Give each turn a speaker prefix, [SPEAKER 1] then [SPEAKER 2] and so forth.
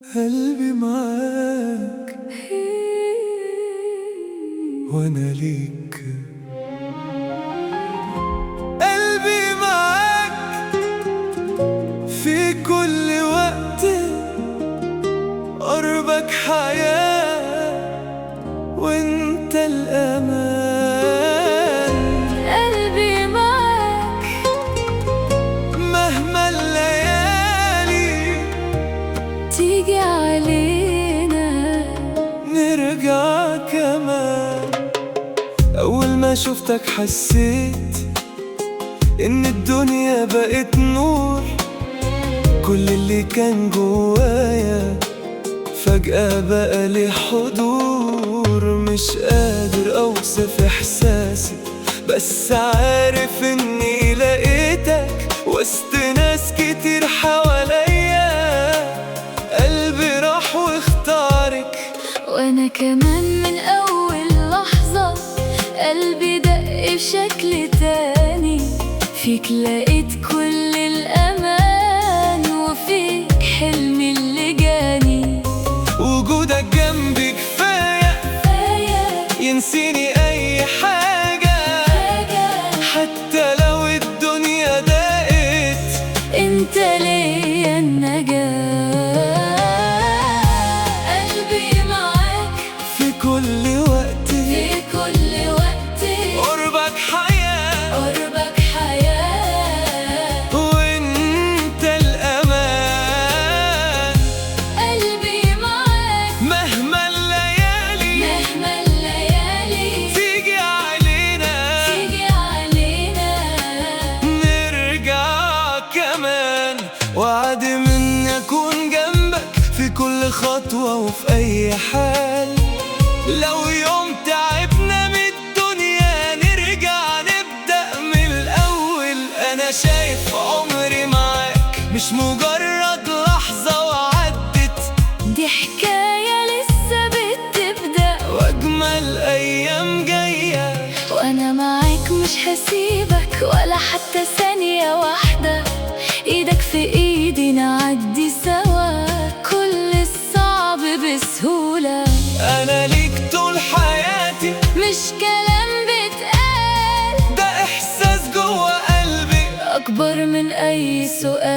[SPEAKER 1] قلبي معاك وانا ليك. قلبي معاك في كل وقت، قربك حياة وانت الأمان.
[SPEAKER 2] قلبي معاك
[SPEAKER 1] مهما الليالي
[SPEAKER 2] تيجي علينا
[SPEAKER 1] نرجع كمان. أول ما شفتك حسيت إن الدنيا بقت نور، كل اللي كان جوايا فجأة بقى لي حضور. مش قادر أوصف إحساسي، بس عارف إني لقيتك وسط ناس كتير حواليا. قلبي راح واختارك،
[SPEAKER 2] وانا كمان من اول لحظة قلبي دق بشكل تاني. فيك لقيت كل الامان، وفيك حلمي اللي جاني.
[SPEAKER 1] وجودك جنبي كفاية ينسيني أي حاجة، حتى لو الدنيا ضاقت
[SPEAKER 2] انت ليا النجاة. قلبي معاك
[SPEAKER 1] في كل وقت،
[SPEAKER 2] في كل وقت،
[SPEAKER 1] قربك حياة
[SPEAKER 2] قربك حياة
[SPEAKER 1] وانت الأمان.
[SPEAKER 2] قلبي معاك
[SPEAKER 1] مهما الليالي
[SPEAKER 2] مهما الليالي
[SPEAKER 1] تيجي علينا
[SPEAKER 2] تيجي علينا
[SPEAKER 1] نرجع كمان. وعد مني أكون جنبك في كل خطوة وفي أي حال. لو يوم تعبنا من الدنيا نرجع نبدأ من الأول. أنا شايف عمري معاك مش مجرد لحظة وعدت،
[SPEAKER 2] دي حكاية لسه بتبدأ
[SPEAKER 1] وأجمل أيام جاية.
[SPEAKER 2] وانا معاك مش هسيبك ولا حتى ثانية واحدة. ايدك في ايدي نعدي سوا كل الصعب بسهولة.
[SPEAKER 1] أنا ليك طول حياتي،
[SPEAKER 2] مش كلام بيتقال،
[SPEAKER 1] ده إحساس جوا قلبي
[SPEAKER 2] اكبر من اي سؤال.